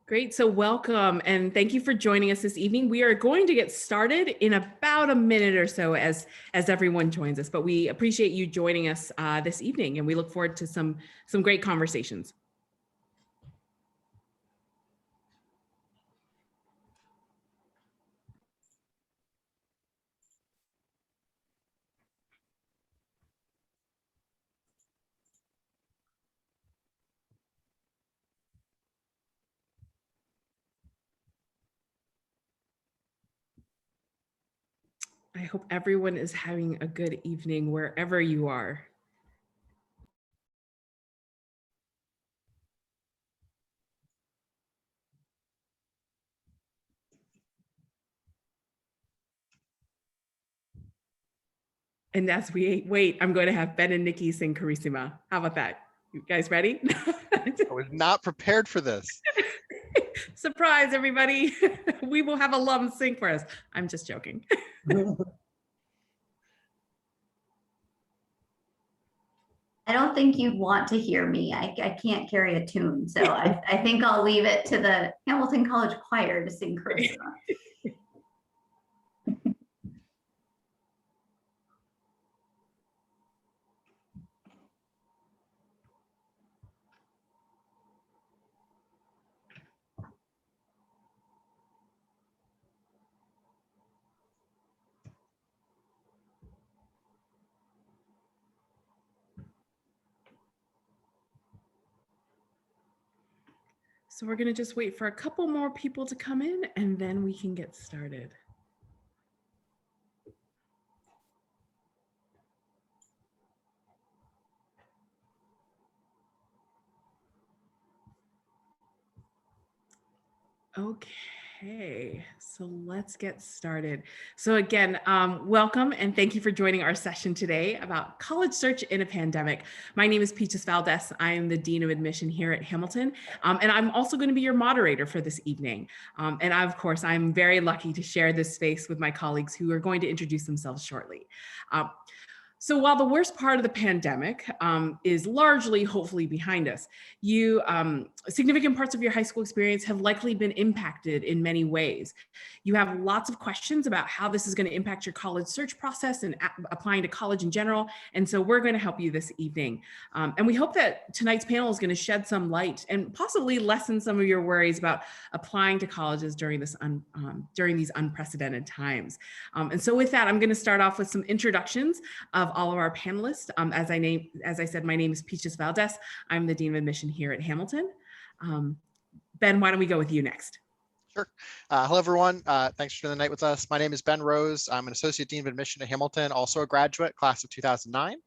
Great. So welcome and thank you for joining us this evening. We are going to get started in about a minute or so as everyone joins us, but we appreciate you joining us this evening and we look forward to some great conversations. I hope everyone is having a good evening wherever you are. And as we wait, I'm going to have Ben and Nikki sing Carissima. How about that? You guys ready? I was not prepared for this. Surprise, everybody. We will have alums sing for us. I'm just joking. I don't think you'd want to hear me. I can't carry a tune. So I think I'll leave it to the Hamilton College Choir to sing Carissima. So we're going to just wait for a couple more people to come in and then we can get started. Okay, so let's get started. So again, welcome and thank you for joining our session today about college search in a pandemic. My name is Peaches Valdez. I am the Dean of Admission here at Hamilton, and I'm also going to be your moderator for this evening. And of course, I'm very lucky to share this space with my colleagues who are going to introduce themselves shortly. So while the worst part of the pandemic is largely, hopefully, behind us, significant parts of your high school experience have likely been impacted in many ways. You have lots of questions about how this is going to impact your college search process and applying to college in general. And so we're going to help you this evening. And we hope that tonight's panel is going to shed some light and possibly lessen some of your worries about applying to colleges during these unprecedented times. And so with that, I'm going to start off with some introductions of all of our panelists. As I said, my name is Peaches Valdez. I'm the Dean of Admission here at Hamilton. Ben, why don't we go with you next? Sure. Hello, everyone. Thanks for spending the night with us. My name is Ben Rose. I'm an Associate Dean of Admission at Hamilton, also a graduate, class of 2009.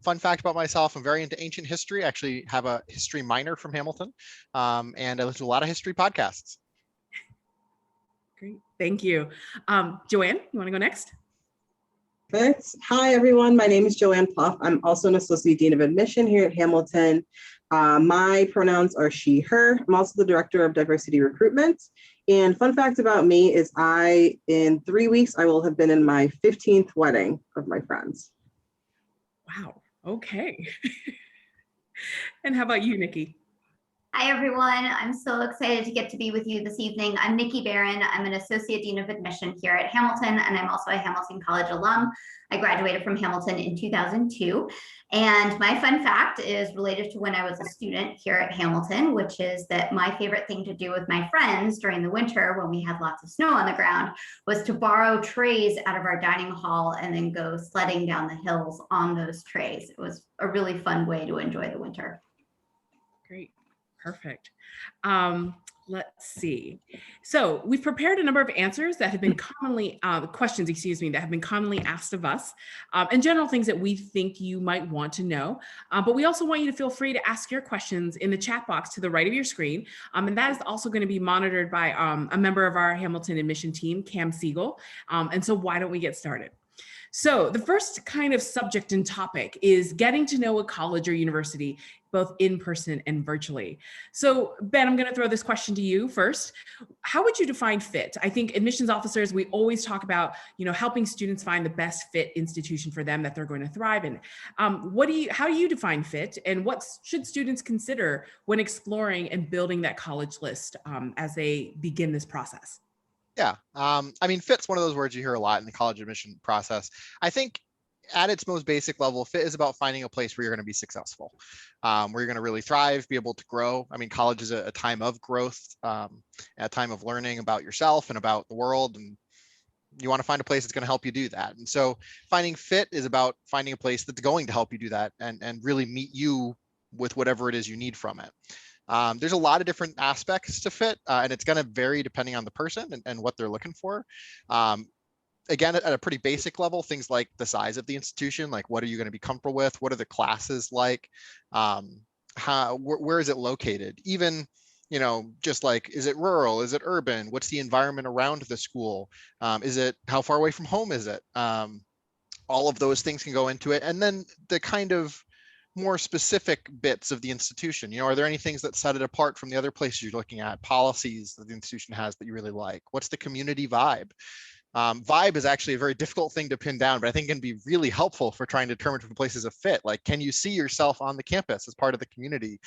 Fun fact about myself, I'm very into ancient history. I actually have a history minor from Hamilton, and I listen to a lot of history podcasts. Great, thank you. Joanne, you want to go next? Perfect. Hi, everyone. My name is Joanne Plouffe. I'm also an Associate Dean of Admission here at Hamilton. My pronouns are she, her. I'm also the Director of Diversity Recruitment. And fun fact about me is in 3 weeks, I will have been in my 15th wedding of my friends. Wow, okay. And how about you, Nikki? Hi, everyone. I'm so excited to get to be with you this evening. I'm Nikki Barron. I'm an Associate Dean of Admission here at Hamilton, and I'm also a Hamilton College alum. I graduated from Hamilton in 2002. And my fun fact is related to when I was a student here at Hamilton, which is that my favorite thing to do with my friends during the winter when we had lots of snow on the ground was to borrow trays out of our dining hall and then go sledding down the hills on those trays. It was a really fun way to enjoy the winter. Great. Perfect. Let's see. So we've prepared a number of answers that have been questions that have been commonly asked of us, and general things that we think you might want to know. But we also want you to feel free to ask your questions in the chat box to the right of your screen. And that is also going to be monitored by a member of our Hamilton admission team, Cam Siegel. And so why don't we get started? So the first kind of subject and topic is getting to know a college or university both in person and virtually. So Ben, I'm going to throw this question to you first. How would you define fit? I think admissions officers, we always talk about, helping students find the best fit institution for them that they're going to thrive in. How do you define fit, and what should students consider when exploring and building that college list as they begin this process? Yeah, I mean, fit's one of those words you hear a lot in the college admission process. I think at its most basic level, fit is about finding a place where you're going to be successful, where you're going to really thrive, be able to grow. I mean, college is a time of growth, a time of learning about yourself and about the world. And you want to find a place that's going to help you do that. And so finding fit is about finding a place that's going to help you do that and really meet you with whatever it is you need from it. There's a lot of different aspects to fit, and it's going to vary depending on the person and what they're looking for. Again, at a pretty basic level, things like the size of the institution, like what are you going to be comfortable with? What are the classes like? Where is it located? Even, just like, is it rural? Is it urban? What's the environment around the school? How far away from home is it? All of those things can go into it. And then the kind of more specific bits of the institution, are there any things that set it apart from the other places you're looking at? Policies that the institution has that you really like? What's the community vibe? Vibe is actually a very difficult thing to pin down, but I think it can be really helpful for trying to determine different places of fit. Like, can you see yourself on the campus as part of the community?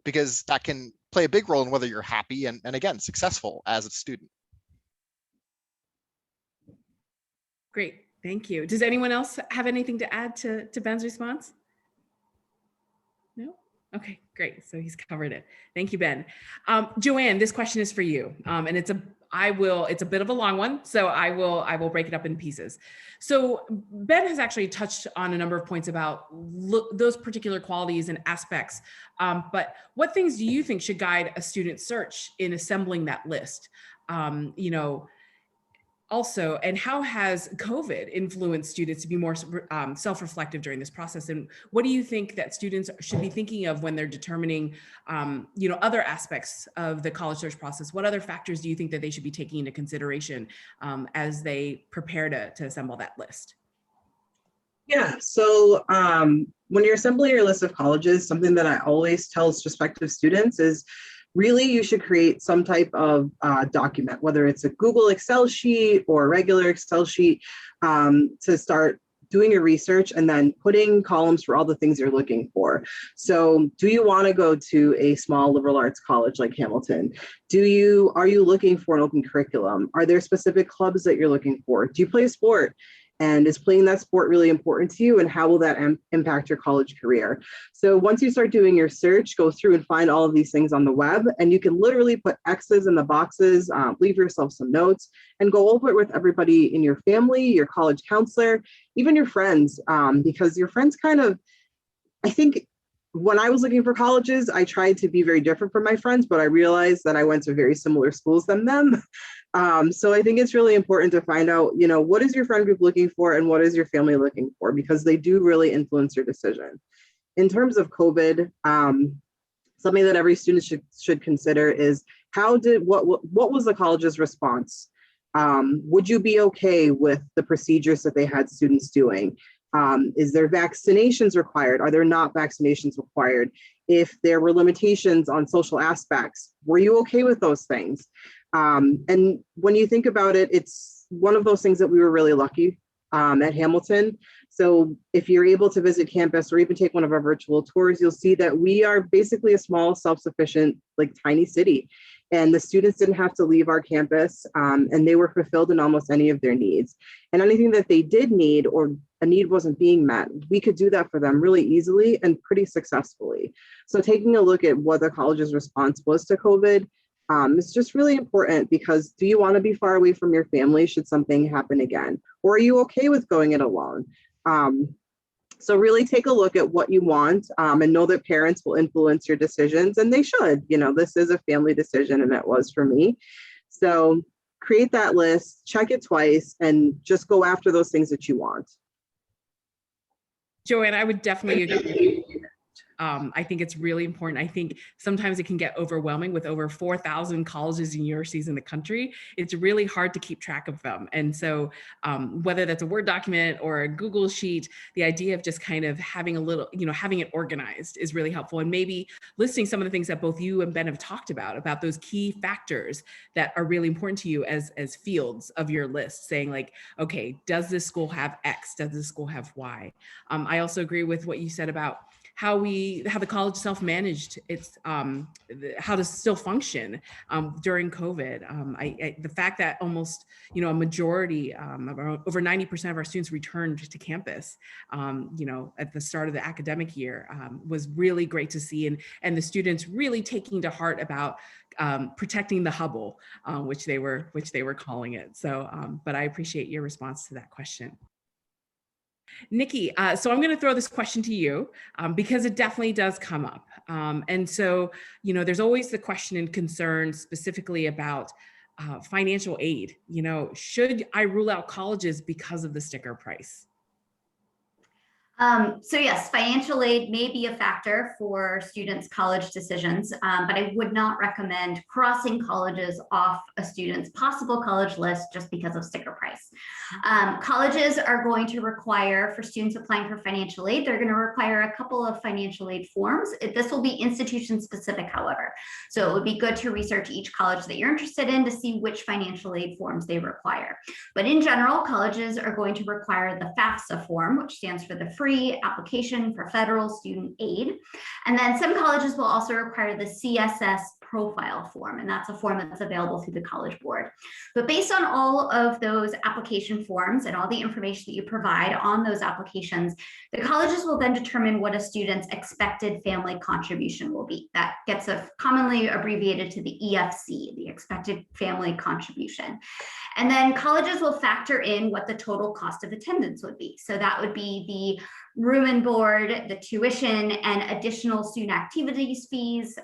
Because that can play a big role in whether you're happy and again, successful as a student. Great, thank you. Does anyone else have anything to add to Ben's response? No? Okay, great. So he's covered it. Thank you, Ben. Joanne, this question is for you. And it's a bit of a long one, so I will break it up in pieces. So Ben has actually touched on a number of points about those particular qualities and aspects. But what things do you think should guide a student search in assembling that list? Also, and how has COVID influenced students to be more self-reflective during this process? And what do you think that students should be thinking of when they're determining, other aspects of the college search process? What other factors do you think that they should be taking into consideration as they prepare to assemble that list? Yeah, so when you're assembling your list of colleges, something that I always tell prospective students is really you should create some type of document, whether it's a Google Excel sheet or a regular Excel sheet, to start doing your research and then putting columns for all the things you're looking for. So do you want to go to a small liberal arts college like Hamilton? Are you looking for an open curriculum? Are there specific clubs that you're looking for? Do you play a sport? And is playing that sport really important to you? And how will that impact your college career? So once you start doing your search, go through and find all of these things on the web, and you can literally put X's in the boxes, leave yourself some notes, and go over it with everybody in your family, your college counselor, even your friends, because your friends I think when I was looking for colleges, I tried to be very different from my friends, but I realized that I went to very similar schools than them. So I think it's really important to find out, what is your friend group looking for and what is your family looking for, because they do really influence your decision. In terms of COVID, something that every student should consider is what was the college's response? Would you be okay with the procedures that they had students doing? Is there vaccinations required? Are there not vaccinations required? If there were limitations on social aspects, were you okay with those things? And when you think about it, it's one of those things that we were really lucky at Hamilton. So if you're able to visit campus or even take one of our virtual tours, you'll see that we are basically a small, self-sufficient, tiny city. And the students didn't have to leave our campus, and they were fulfilled in almost any of their needs. And anything that they did need or a need wasn't being met, we could do that for them really easily and pretty successfully. So taking a look at what the college's response was to COVID, it's just really important, because do you want to be far away from your family should something happen again? Or are you okay with going it alone? So really take a look at what you want, and know that parents will influence your decisions, and they should. This is a family decision, and it was for me. So create that list, check it twice, and just go after those things that you want. Joanne, I would definitely agree. I think it's really important. I think sometimes it can get overwhelming with over 4,000 colleges and universities in the country. It's really hard to keep track of them. And so whether that's a Word document or a Google sheet, the idea of just kind of having a little, having it organized is really helpful. And maybe listing some of the things that both you and Ben have talked about those key factors that are really important to you as fields of your list, saying like, okay, does this school have X? Does this school have Y? I also agree with what you said about how the college self-managed its how to still function during COVID. The fact that almost a majority over 90% of our students returned to campus at the start of the academic year was really great to see, and the students really taking to heart about protecting the Hubble, which they were calling it. So but I appreciate your response to that question. Nikki, so I'm going to throw this question to you because it definitely does come up. And so, there's always the question and concern specifically about financial aid. Should I rule out colleges because of the sticker price? So yes, financial aid may be a factor for students' college decisions, but I would not recommend crossing colleges off a student's possible college list just because of sticker price. Colleges are going to require, for students applying for financial aid, they're going to require a couple of financial aid forms. This will be institution specific, however. So it would be good to research each college that you're interested in to see which financial aid forms they require. But in general, colleges are going to require the FAFSA form, which stands for the Free Application for Federal Student Aid. And then some colleges will also require the CSS profile form, and that's a form that's available through the College Board. But based on all of those application forms and all the information that you provide on those applications, the colleges will then determine what a student's expected family contribution will be. That gets commonly abbreviated to the EFC, the expected family contribution. And then colleges will factor in what the total cost of attendance would be. So that would be the room and board, the tuition, and additional student activities fees,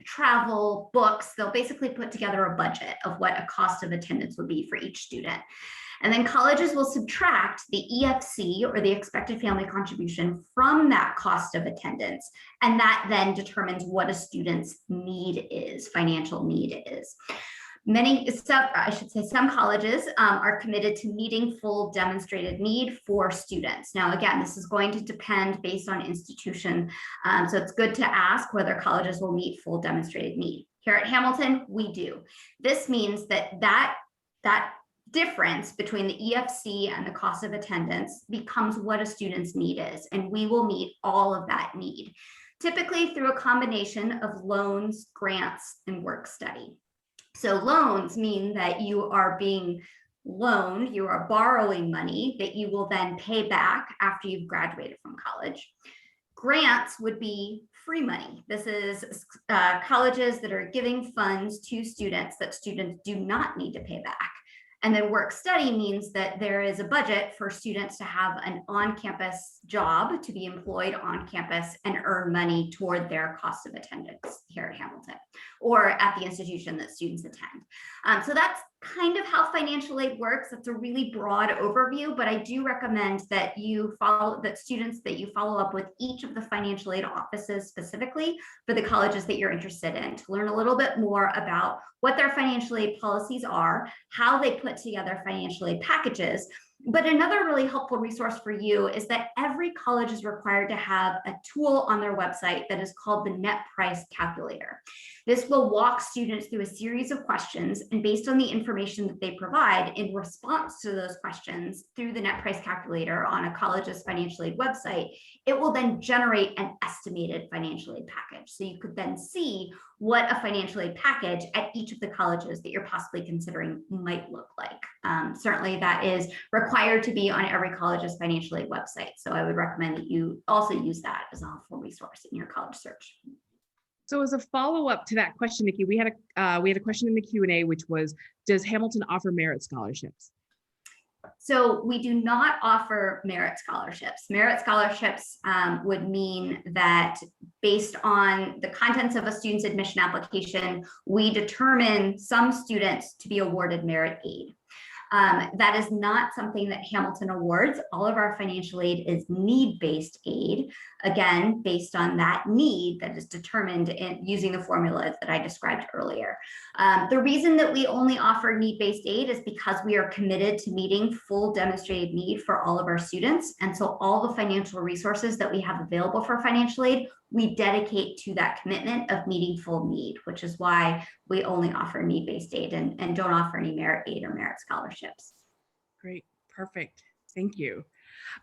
travel, books. They'll basically put together a budget of what a cost of attendance would be for each student. And then colleges will subtract the EFC, or the expected family contribution, from that cost of attendance. And that then determines what a student's need is, financial need is. Some colleges are committed to meeting full demonstrated need for students. Now, again, this is going to depend based on institution. So it's good to ask whether colleges will meet full demonstrated need. Here at Hamilton, we do. This means that difference between the EFC and the cost of attendance becomes what a student's need is, and we will meet all of that need, typically through a combination of loans, grants, and work study. So loans mean that you are being loaned, you are borrowing money that you will then pay back after you've graduated from college. Grants would be free money. This is colleges that are giving funds to students that students do not need to pay back. And then work study means that there is a budget for students to have an on-campus job, to be employed on campus and earn money toward their cost of attendance here at Hamilton or at the institution that students attend. So that's kind of how financial aid works. That's a really broad overview, but I do recommend that students follow up with each of the financial aid offices specifically for the colleges that you're interested in, to learn a little bit more about what their financial aid policies are, how they put together financial aid packages. But another really helpful resource for you is that every college is required to have a tool on their website that is called the Net Price Calculator. This will walk students through a series of questions, and based on the information that they provide in response to those questions through the Net Price Calculator on a college's financial aid website, it will then generate an estimated financial aid package. So you could then see what a financial aid package at each of the colleges that you're possibly considering might look like. Certainly that is required to be on every college's financial aid website. So I would recommend that you also use that as a helpful resource in your college search. So as a follow-up to that question, Nikki, we had a question in the Q&A, which was, does Hamilton offer merit scholarships? So we do not offer merit scholarships. Merit scholarships would mean that based on the contents of a student's admission application, we determine some students to be awarded merit aid. That is not something that Hamilton awards. All of our financial aid is need-based aid, again, based on that need that is determined in using the formulas that I described earlier. The reason that we only offer need-based aid is because we are committed to meeting full demonstrated need for all of our students. And so all the financial resources that we have available for financial aid, we dedicate to that commitment of meeting full need, which is why we only offer need-based aid and don't offer any merit aid or merit scholarships. Great, perfect, thank you.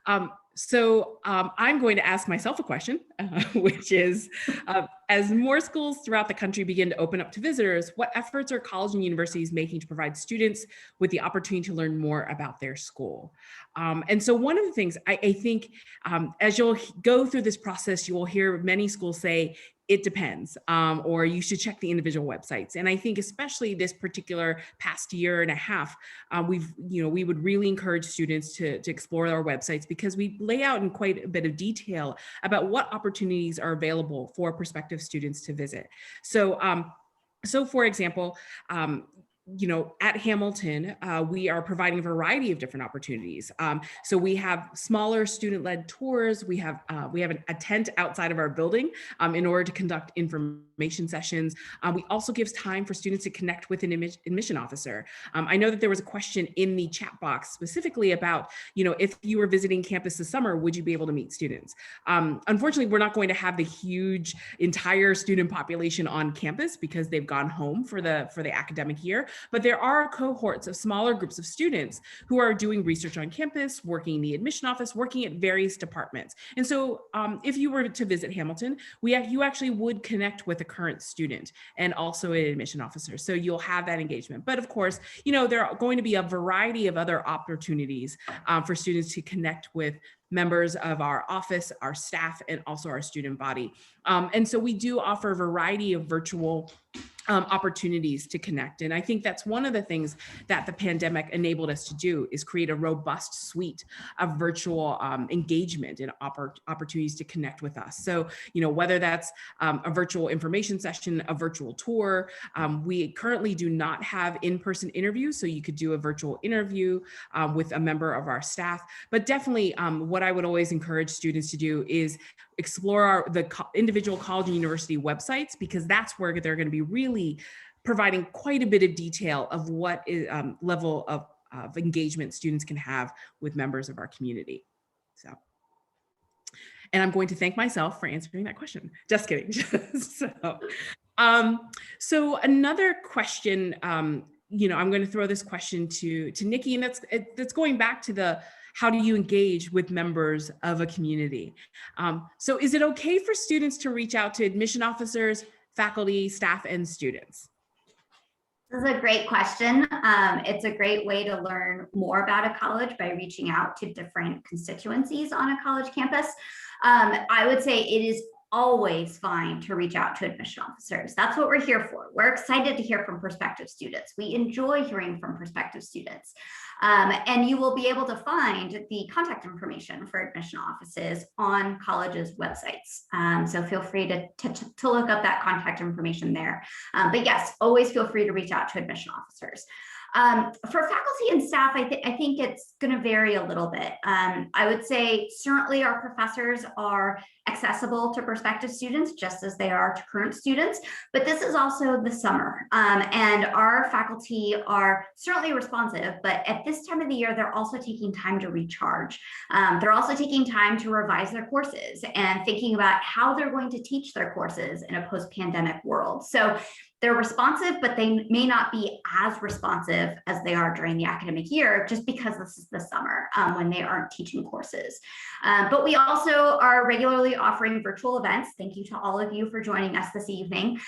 I'm going to ask myself a question, which is, as more schools throughout the country begin to open up to visitors, what efforts are colleges and universities making to provide students with the opportunity to learn more about their school? And so one of the things I think, as you'll go through this process, you will hear many schools say, it depends, or you should check the individual websites. And I think especially this particular past year and a half, we would really encourage students to explore our websites, because we lay out in quite a bit of detail about what opportunities are available for prospective students to visit. So for example, at Hamilton, we are providing a variety of different opportunities. So we have smaller student-led tours. We have a tent outside of our building in order to conduct information sessions. We also give time for students to connect with an admission officer. I know that there was a question in the chat box specifically about, if you were visiting campus this summer, would you be able to meet students? Unfortunately, we're not going to have the huge entire student population on campus because they've gone home for the academic year. But there are cohorts of smaller groups of students who are doing research on campus, working in the admission office, working at various departments. And so if you were to visit Hamilton, you actually would connect with a current student and also an admission officer. So you'll have that engagement. But of course, there are going to be a variety of other opportunities for students to connect with members of our office, our staff, and also our student body. And so we do offer a variety of virtual opportunities to connect. And I think that's one of the things that the pandemic enabled us to do, is create a robust suite of virtual engagement and opportunities to connect with us. So, whether that's a virtual information session, a virtual tour, we currently do not have in-person interviews, so you could do a virtual interview with a member of our staff. But definitely what I would always encourage students to do is explore the individual college and university websites, because that's where they're going to be really providing quite a bit of detail of what is, level of engagement students can have with members of our community. And I'm going to thank myself for answering that question. Just kidding. So another question, I'm going to throw this question to Nikki, and that's going back to how do you engage with members of a community? So is it okay for students to reach out to admission officers, faculty, staff, and students? This is a great question. It's a great way to learn more about a college by reaching out to different constituencies on a college campus. I would say it is always fine to reach out to admission officers. That's what we're here for. We're excited to hear from prospective students. We enjoy hearing from prospective students. And you will be able to find the contact information for admission offices on colleges' websites. So feel free to look up that contact information there. But yes, always feel free to reach out to admission officers. For faculty and staff, I think it's going to vary a little bit. I would say certainly our professors are accessible to prospective students just as they are to current students, but this is also the summer, and our faculty are certainly responsive, but at this time of the year, they're also taking time to recharge. They're also taking time to revise their courses and thinking about how they're going to teach their courses in a post-pandemic world. So they're responsive, but they may not be as responsive as they are during the academic year, just because this is the summer when they aren't teaching courses. But we also are regularly offering virtual events. Thank you to all of you for joining us this evening.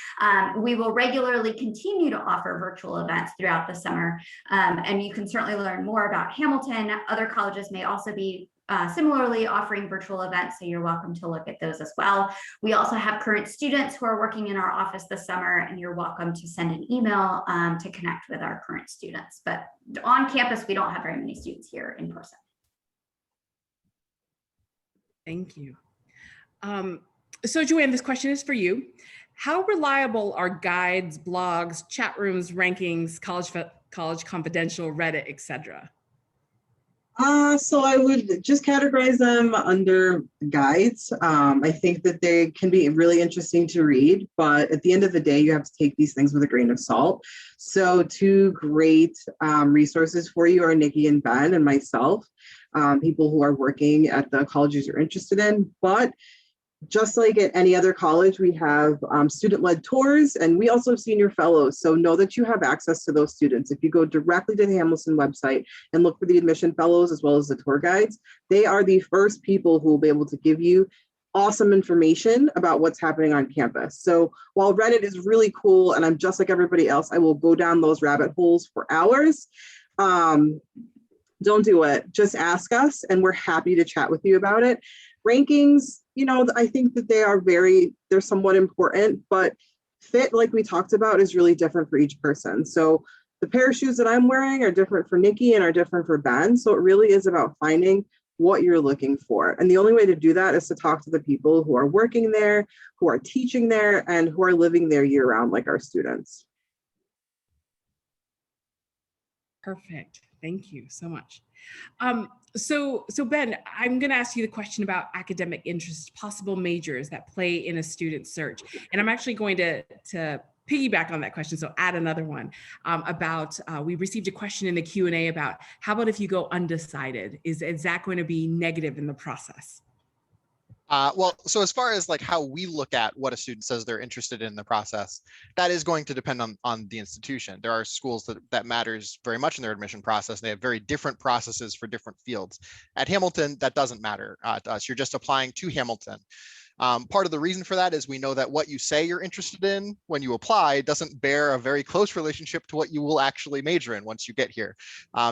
We will regularly continue to offer virtual events throughout the summer. And you can certainly learn more about Hamilton. Other colleges may also be similarly offering virtual events, so you're welcome to look at those as well. We also have current students who are working in our office this summer, and you're welcome to send an email to connect with our current students. But on campus, we don't have very many students here in person. Thank you. So Joanne, this question is for you. How reliable are guides, blogs, chat rooms, rankings, college College Confidential, Reddit, etc.? So I would just categorize them under guides. I think that they can be really interesting to read, but at the end of the day, you have to take these things with a grain of salt. So two great resources for you are Nikki and Ben and myself, people who are working at the colleges you're interested in. But just like at any other college, we have student-led tours, and we also have senior fellows. So know that you have access to those students. If you go directly to the Hamilton website and look for the admission fellows as well as the tour guides, they are the first people who will be able to give you awesome information about what's happening on campus. So while Reddit is really cool, and I'm just like everybody else, I will go down those rabbit holes for hours. Don't do it. Just ask us, and we're happy to chat with you about it. Rankings, I think that they're somewhat important, but fit, like we talked about, is really different for each person. So the pair of shoes that I'm wearing are different for Nikki and are different for Ben. So it really is about finding what you're looking for. And the only way to do that is to talk to the people who are working there, who are teaching there, and who are living there year round, like our students. Perfect. Thank you so much. So Ben, I'm going to ask you the question about academic interests, possible majors that play in a student search. And I'm actually going to piggyback on that question, so add another one about, we received a question in the Q&A about, how about if you go undecided? Is that going to be negative in the process? Well, so as far as like how we look at what a student says they're interested in the process, that is going to depend on the institution. There are schools that matters very much in their admission process. They have very different processes for different fields. At Hamilton, that doesn't matter to us. You're just applying to Hamilton. Part of the reason for that is we know that what you say you're interested in when you apply doesn't bear a very close relationship to what you will actually major in once you get here.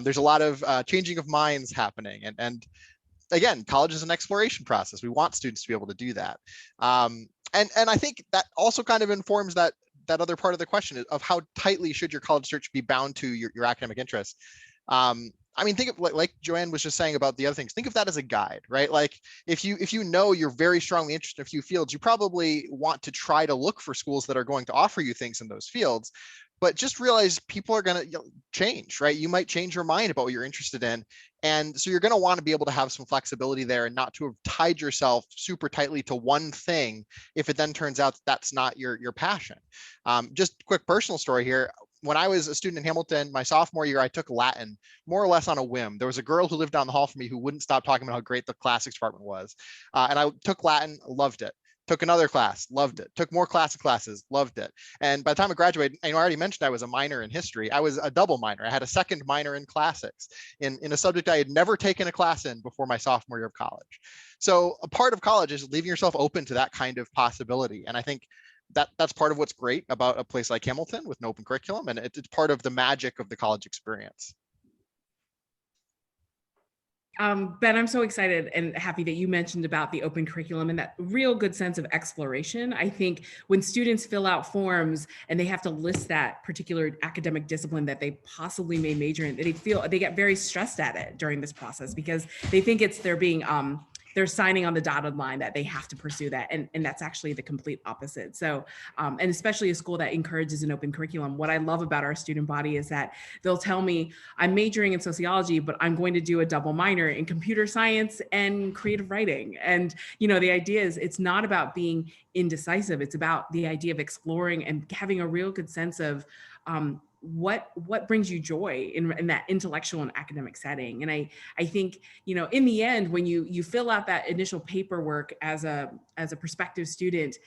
There's a lot of changing of minds happening, and again, college is an exploration process. We want students to be able to do that. And I think that also kind of informs that other part of the question of how tightly should your college search be bound to your academic interests. I mean, think of like Joanne was just saying about the other things. Think of that as a guide, right? Like if you know you're very strongly interested in a few fields, you probably want to try to look for schools that are going to offer you things in those fields. But just realize people are going to change, right? You might change your mind about what you're interested in. And so you're going to want to be able to have some flexibility there and not to have tied yourself super tightly to one thing if it then turns out that's not your passion. Just quick personal story here. When I was a student in Hamilton, my sophomore year, I took Latin more or less on a whim. There was a girl who lived down the hall from me who wouldn't stop talking about how great the classics department was. And I took Latin, loved it. Took another class, loved it. Took more classic classes, loved it. And by the time I graduated, I already mentioned I was a minor in history. I was a double minor. I had a second minor in classics in a subject I had never taken a class in before my sophomore year of college. So a part of college is leaving yourself open to that kind of possibility. And I think that's part of what's great about a place like Hamilton with an open curriculum. And it's part of the magic of the college experience. Ben, I'm so excited and happy that you mentioned about the open curriculum and that real good sense of exploration. I think when students fill out forms and they have to list that particular academic discipline that they possibly may major in, they get very stressed at it during this process because they think they're signing on the dotted line that they have to pursue that. And that's actually the complete opposite. So, and especially a school that encourages an open curriculum. What I love about our student body is that they'll tell me, I'm majoring in sociology, but I'm going to do a double minor in computer science and creative writing. And, the idea is it's not about being indecisive. It's about the idea of exploring and having a real good sense of, what brings you joy in that intellectual and academic setting. And I think, in the end, when you fill out that initial paperwork as a prospective student,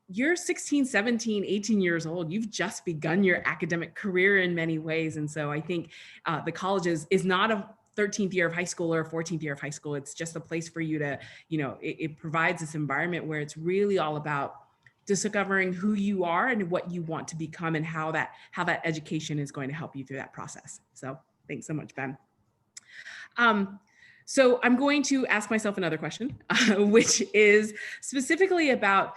you're 16, 17, 18 years old. You've just begun your academic career in many ways. And so I think the college is not a 13th year of high school or a 14th year of high school. It's just a place for you to, it provides this environment where it's really all about discovering who you are and what you want to become and how that education is going to help you through that process. So thanks so much, Ben. So I'm going to ask myself another question, which is specifically about,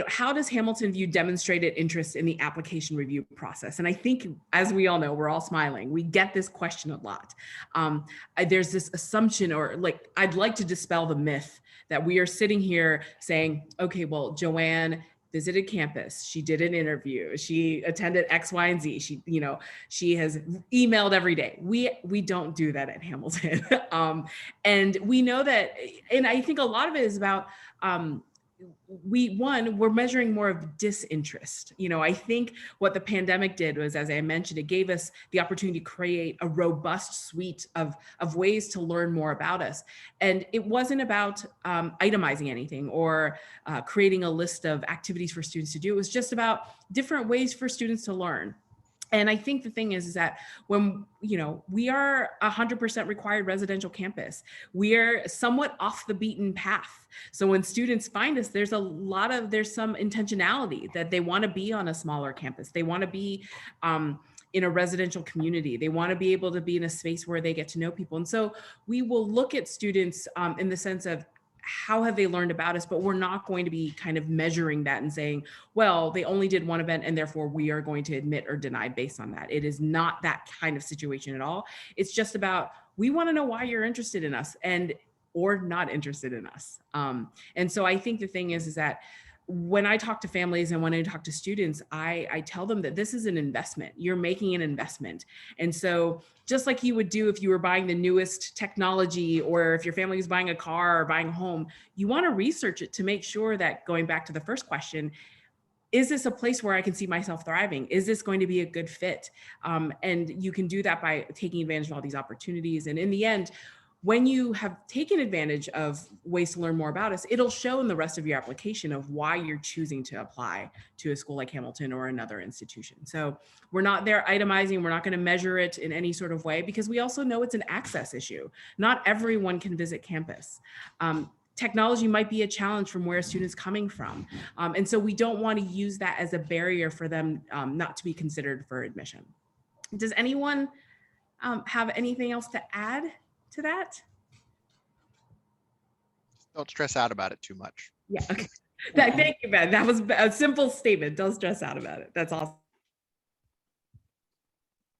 how does Hamilton view demonstrated interest in the application review process? And I think, as we all know, we're all smiling. We get this question a lot. There's this assumption, or I'd like to dispel the myth that we are sitting here saying, okay, well, Joanne visited campus, she did an interview, she attended X, Y, and Z. She, she has emailed every day. We don't do that at Hamilton. And we know that, and I think a lot of it is about, we're measuring more of disinterest. I think what the pandemic did was, as I mentioned, it gave us the opportunity to create a robust suite of ways to learn more about us. And it wasn't about itemizing anything or creating a list of activities for students to do. It was just about different ways for students to learn. And I think the thing is that when, we are 100% required residential campus, we are somewhat off the beaten path. So when students find us, there's some intentionality that they want to be on a smaller campus. They want to be in a residential community. They want to be able to be in a space where they get to know people. And so we will look at students in the sense of, how have they learned about us? But we're not going to be kind of measuring that and saying, well, they only did one event and therefore we are going to admit or deny based on that. It is not that kind of situation at all. It's just about, we want to know why you're interested in us or not interested in us. And so I think the thing is that when I talk to families and when I talk to students, I tell them that this is an investment. You're making an investment. And so just like you would do if you were buying the newest technology, or if your family is buying a car or buying a home, you want to research it to make sure that, going back to the first question, is this a place where I can see myself thriving? Is this going to be a good fit? And you can do that by taking advantage of all these opportunities. And in the end, when you have taken advantage of ways to learn more about us, it'll show in the rest of your application of why you're choosing to apply to a school like Hamilton or another institution. So we're not there itemizing, we're not going to measure it in any sort of way, because we also know it's an access issue. Not everyone can visit campus. Technology might be a challenge from where a student's coming from. And so we don't want to use that as a barrier for them not to be considered for admission. Does anyone have anything else to add to that? Don't stress out about it too much. Yeah. Okay. Thank you, Ben. That was a simple statement. Don't stress out about it. That's awesome.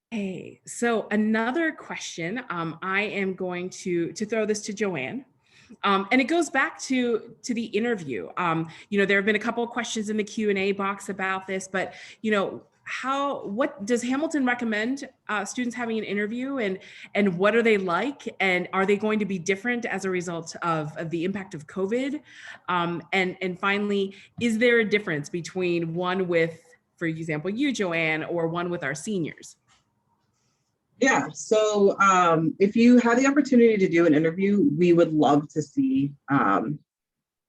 Hey, so another question. I am going to throw this to Joanne. And it goes back to the interview. There have been a couple of questions in the Q&A box about this, but what does Hamilton recommend students having an interview, and what are they like, and are they going to be different as a result of the impact of COVID? And finally, is there a difference between one with, for example, you, Joanne, or one with our seniors? Yeah, so if you had the opportunity to do an interview, we would love to see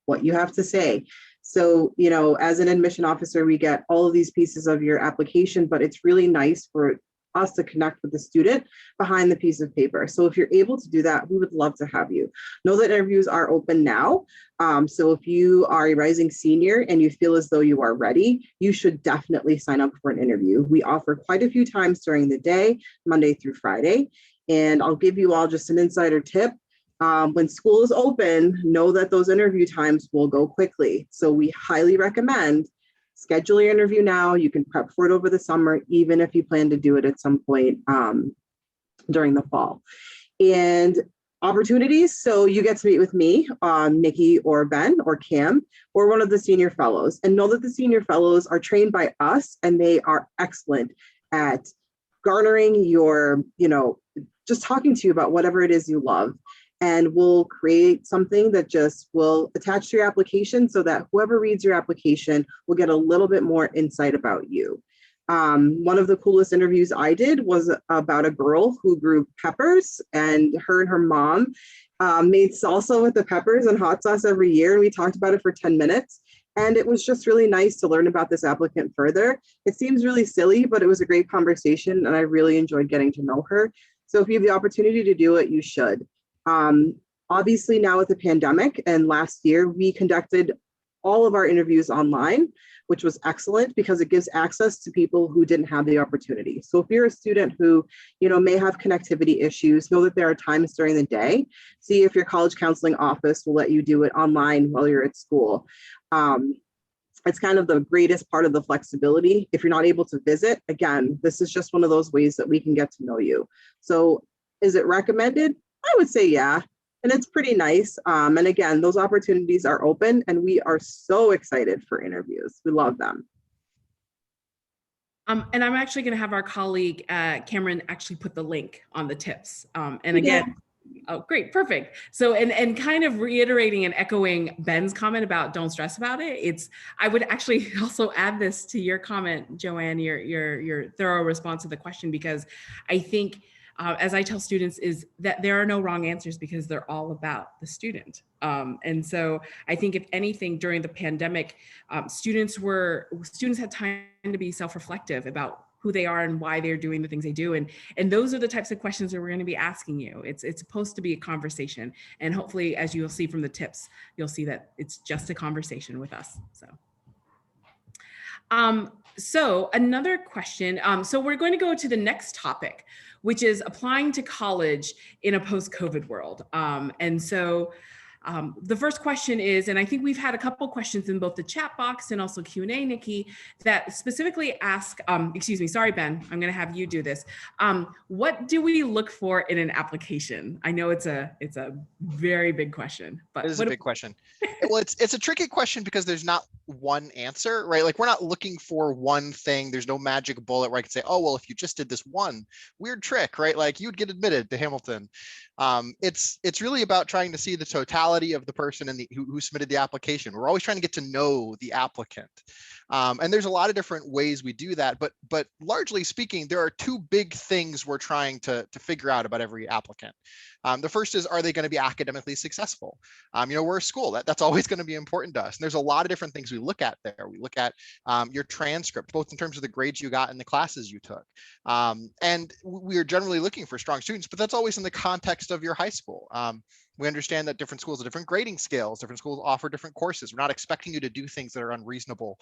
what you have to say. So, as an admission officer, we get all of these pieces of your application, but it's really nice for us to connect with the student behind the piece of paper. So if you're able to do that, we would love to have you. Know that interviews are open now. So if you are a rising senior and you feel as though you are ready, you should definitely sign up for an interview. We offer quite a few times during the day, Monday through Friday. And I'll give you all just an insider tip. When school is open, know that those interview times will go quickly. So we highly recommend schedule your interview now. You can prep for it over the summer, even if you plan to do it at some point during the fall. And opportunities, so you get to meet with me, Nikki or Ben or Cam, or one of the senior fellows. And know that the senior fellows are trained by us, and they are excellent at garnering your, just talking to you about whatever it is you love. And we'll create something that just will attach to your application so that whoever reads your application will get a little bit more insight about you. One of the coolest interviews I did was about a girl who grew peppers, and her mom made salsa with the peppers and hot sauce every year. And we talked about it for 10 minutes. And it was just really nice to learn about this applicant further. It seems really silly, but it was a great conversation, and I really enjoyed getting to know her. So if you have the opportunity to do it, you should. Obviously now with the pandemic, and last year we conducted all of our interviews online, which was excellent because it gives access to people who didn't have the opportunity. So if you're a student who, may have connectivity issues, know that there are times during the day. See if your college counseling office will let you do it online while you're at school. It's kind of the greatest part of the flexibility. If you're not able to visit, again, this is just one of those ways that we can get to know you. So is it recommended? I would say, yeah. And it's pretty nice. And again, those opportunities are open and we are so excited for interviews. We love them. And I'm actually going to have our colleague, Cameron, actually put the link on the tips. And again, oh, great, perfect. So, and kind of reiterating and echoing Ben's comment about don't stress about it. I would actually also add this to your comment, Joanne, your thorough response to the question, because I think, as I tell students, is that there are no wrong answers because they're all about the student. And so I think if anything during the pandemic, students had time to be self-reflective about who they are and why they're doing the things they do. And those are the types of questions that we're going to be asking you. It's supposed to be a conversation. And hopefully, as you'll see from the tips, you'll see that it's just a conversation with us. So another question. So we're going to go to the next topic, which is applying to college in a post-COVID world. And so the first question is, and I think we've had a couple questions in both the chat box and also Q&A, Nikki, that specifically ask, excuse me, sorry, Ben, I'm gonna have you do this. What do we look for in an application? I know it's a very big question, but it is a big question. Well, it's a tricky question because there's not one answer, right? Like we're not looking for one thing. There's no magic bullet where I could say, oh, well, if you just did this one weird trick, right? Like you'd get admitted to Hamilton. It's really about trying to see the totality of the person and who submitted the application. We're always trying to get to know the applicant. And there's a lot of different ways we do that, but largely speaking, there are two big things we're trying to figure out about every applicant. The first is, are they going to be academically successful? We're a school, that's always going to be important to us. And there's a lot of different things we look at there. We look at your transcript, both in terms of the grades you got and the classes you took. And we are generally looking for strong students, but that's always in the context of your high school. We understand that different schools have different grading scales, different schools offer different courses. We're not expecting you to do things that are unreasonable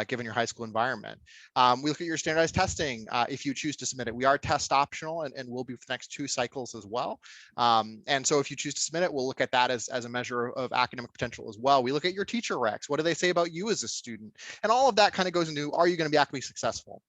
given your high school environment. We look at your standardized testing if you choose to submit it. We are test optional and will be for the next 2 cycles as well. And so if you choose to submit it, we'll look at that as a measure of academic potential as well. We look at your teacher recs. What do they say about you as a student? And all of that kind of goes into, are you going to be academically successful?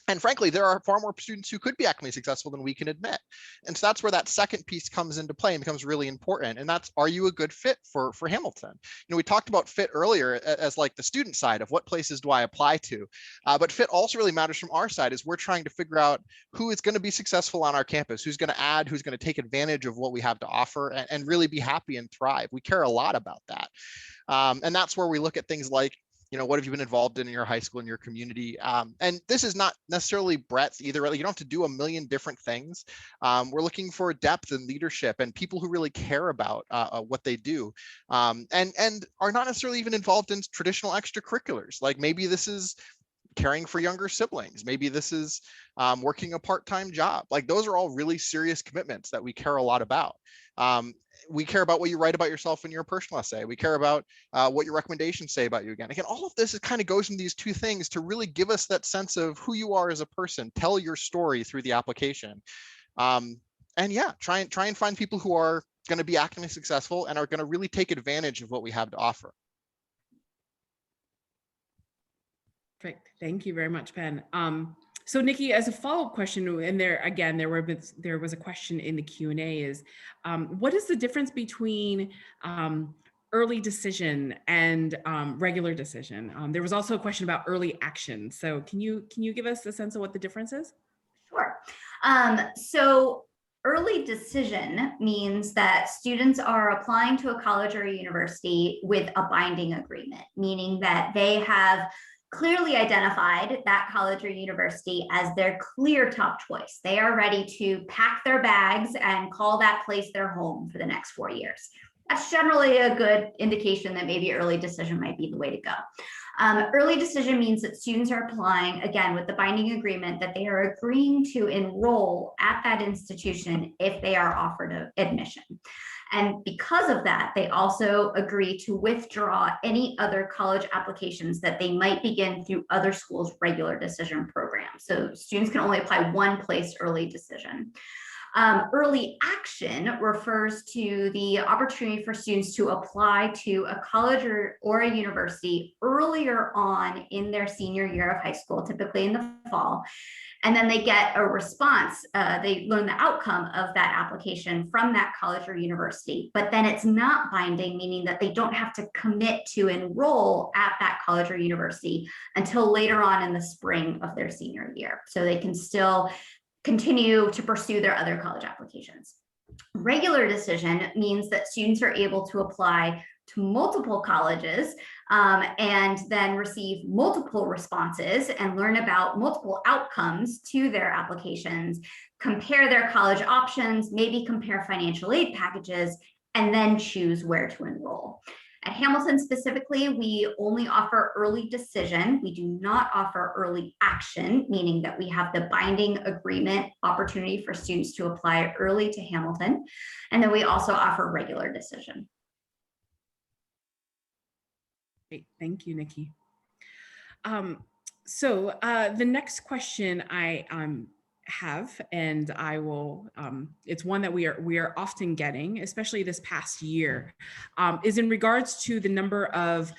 And frankly, there are far more students who could be academically successful than we can admit. And so that's where that second piece comes into play and becomes really important. And that's, are you a good fit for Hamilton? We talked about fit earlier as like the student side of what places do I apply to? But fit also really matters from our side, as we're trying to figure out who is going to be successful on our campus, who's going to add, who's going to take advantage of what we have to offer and really be happy and thrive. We care a lot about that. And that's where we look at things like, what have you been involved in your high school and your community? And this is not necessarily breadth either. You don't have to do a million different things. We're looking for depth and leadership and people who really care about what they do and are not necessarily even involved in traditional extracurriculars. Like maybe this is caring for younger siblings. Maybe this is working a part-time job. Like those are all really serious commitments that we care a lot about. We care about what you write about yourself in your personal essay. We care about what your recommendations say about you again. Again, all of this kind of goes in these two things to really give us that sense of who you are as a person. Tell your story through the application. And yeah, try and find people who are going to be academically successful and are going to really take advantage of what we have to offer. Perfect. Thank you very much, Ben. So Nikki, as a follow-up question, and there was a question in the Q&A is, what is the difference between early decision and regular decision? There was also a question about early action. So can you give us a sense of what the difference is? Sure. So early decision means that students are applying to a college or a university with a binding agreement, meaning that they have clearly identified that college or university as their clear top choice. They are ready to pack their bags and call that place their home for the next 4 years. That's generally a good indication that maybe early decision might be the way to go. Early decision means that students are applying, again, with the binding agreement that they are agreeing to enroll at that institution if they are offered admission. And because of that, they also agree to withdraw any other college applications that they might begin through other schools' regular decision programs. So students can only apply one place early decision. Early action refers to the opportunity for students to apply to a college or a university earlier on in their senior year of high school, typically in the fall. And then they get a response. They learn the outcome of that application from that college or university, but then it's not binding, meaning that they don't have to commit to enroll at that college or university until later on in the spring of their senior year. So they can still continue to pursue their other college applications. Regular decision means that students are able to apply to multiple colleges and then receive multiple responses and learn about multiple outcomes to their applications, compare their college options, maybe compare financial aid packages, and then choose where to enroll. At Hamilton specifically, we only offer early decision. We do not offer early action, meaning that we have the binding agreement opportunity for students to apply early to Hamilton. And then we also offer regular decision. Great, thank you, Nikki. So the next question I have, and I will, it's one that we are often getting, especially this past year, is in regards to the number of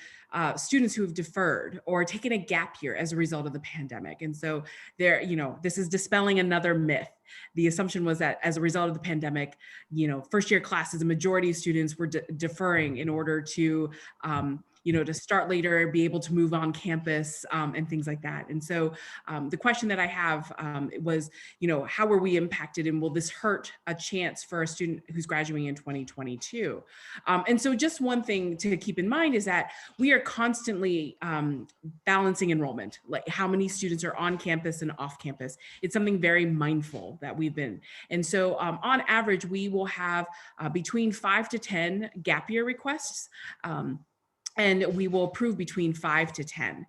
students who have deferred or taken a gap year as a result of the pandemic. And so there, this is dispelling another myth. The assumption was that as a result of the pandemic, first year classes, a majority of students were deferring in order to, to start later, be able to move on campus and things like that. And so the question that I have was, how were we impacted, and will this hurt a chance for a student who's graduating in 2022? And so just one thing to keep in mind is that we are constantly balancing enrollment, like how many students are on campus and off campus. It's something very mindful that we've been. And so on average, we will have between 5 to 10 gap year requests. And we will approve between 5 to 10.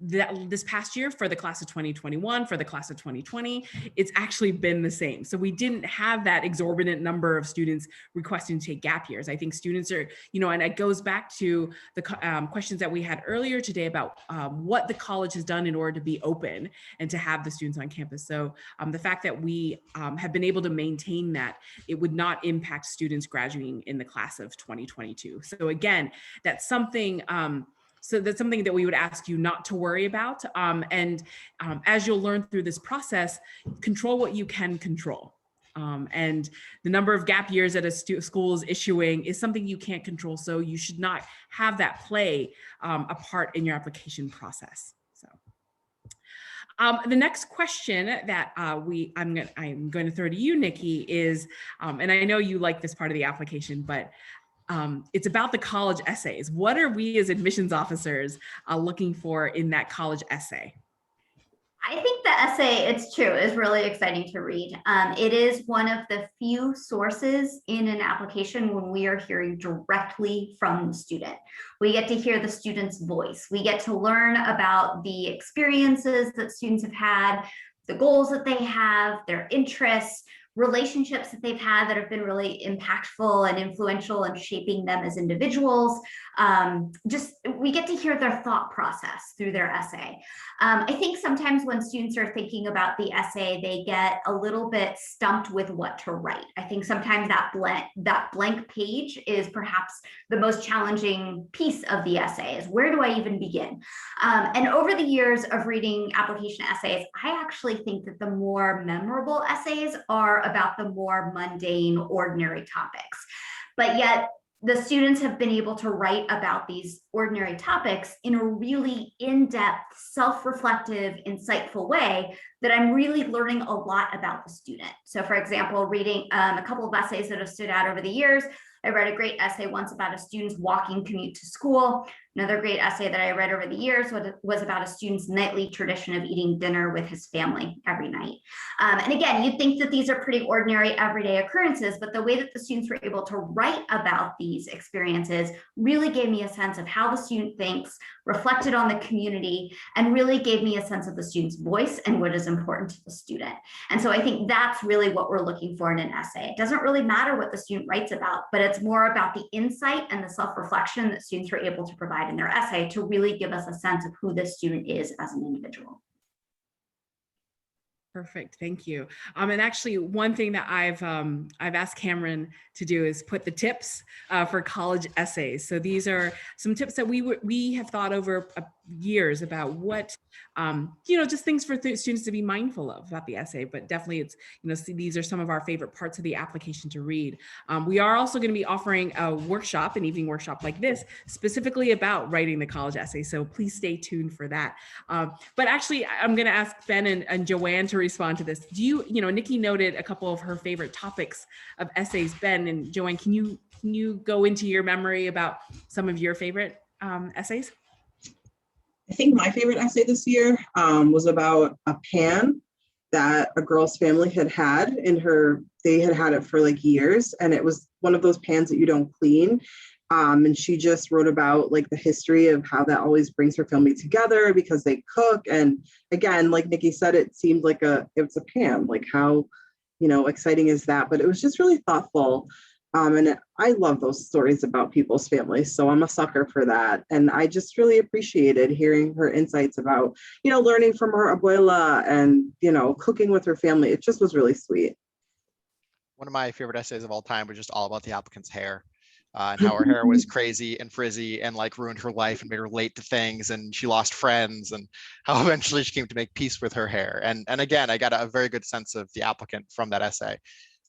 This past year for the class of 2021, for the class of 2020, it's actually been the same. So we didn't have that exorbitant number of students requesting to take gap years. I think students are, and it goes back to the questions that we had earlier today about what the college has done in order to be open and to have the students on campus. So the fact that we have been able to maintain that, it would not impact students graduating in the class of 2022. So again, that's something, so that's something that we would ask you not to worry about. And as you'll learn through this process, control what you can control. And the number of gap years that a school is issuing is something you can't control. So you should not have that play a part in your application process. So the next question that I'm going to throw to you, Nikki, is, and I know you like this part of the application, but it's about the college essays. What are we as admissions officers looking for in that college essay? I think the essay, it's true, is really exciting to read. It is one of the few sources in an application when we are hearing directly from the student. We get to hear the student's voice. We get to learn about the experiences that students have had, the goals that they have, their interests, relationships that they've had that have been really impactful and influential in shaping them as individuals. We get to hear their thought process through their essay. I think sometimes when students are thinking about the essay, they get a little bit stumped with what to write. I think sometimes that blank page is perhaps the most challenging piece of the essay, is where do I even begin? And over the years of reading application essays, I actually think that the more memorable essays are about the more mundane, ordinary topics. But yet, the students have been able to write about these ordinary topics in a really in-depth, self-reflective, insightful way that I'm really learning a lot about the student. So for example, reading a couple of essays that have stood out over the years, I read a great essay once about a student's walking commute to school. Another great essay that I read over the years was about a student's nightly tradition of eating dinner with his family every night. And again, you'd think that these are pretty ordinary everyday occurrences, but the way that the students were able to write about these experiences really gave me a sense of how the student thinks, reflected on the community, and really gave me a sense of the student's voice and what is important to the student. And so I think that's really what we're looking for in an essay. It doesn't really matter what the student writes about, but it's more about the insight and the self-reflection that students are able to provide in their essay to really give us a sense of who this student is as an individual. Perfect, thank you. And actually, one thing that I've asked Cameron to do is put the tips for college essays. So these are some tips that we have thought over years about what just things for students to be mindful of about the essay. But definitely, it's these are some of our favorite parts of the application to read. We are also going to be offering a workshop, an evening workshop like this, specifically about writing the college essay. So please stay tuned for that. But actually, I'm going to ask Ben and Joanne to respond to this. Do Nikki noted a couple of her favorite topics of essays. Ben and Joanne, can you go into your memory about some of your favorite essays? I think my favorite essay this year was about a pan that a girl's family had in her. They had it for like years, and it was one of those pans that you don't clean. And she just wrote about like the history of how that always brings her family together because they cook. And again, like Nikki said, it seemed like it's a pan, like how, exciting is that? But it was just really thoughtful. And I love those stories about people's families. So I'm a sucker for that. And I just really appreciated hearing her insights about, learning from her abuela and, cooking with her family. It just was really sweet. One of my favorite essays of all time was just all about the applicant's hair. And how her hair was crazy and frizzy and like ruined her life and made her late to things, and she lost friends, and how eventually she came to make peace with her hair. And again, I got a very good sense of the applicant from that essay.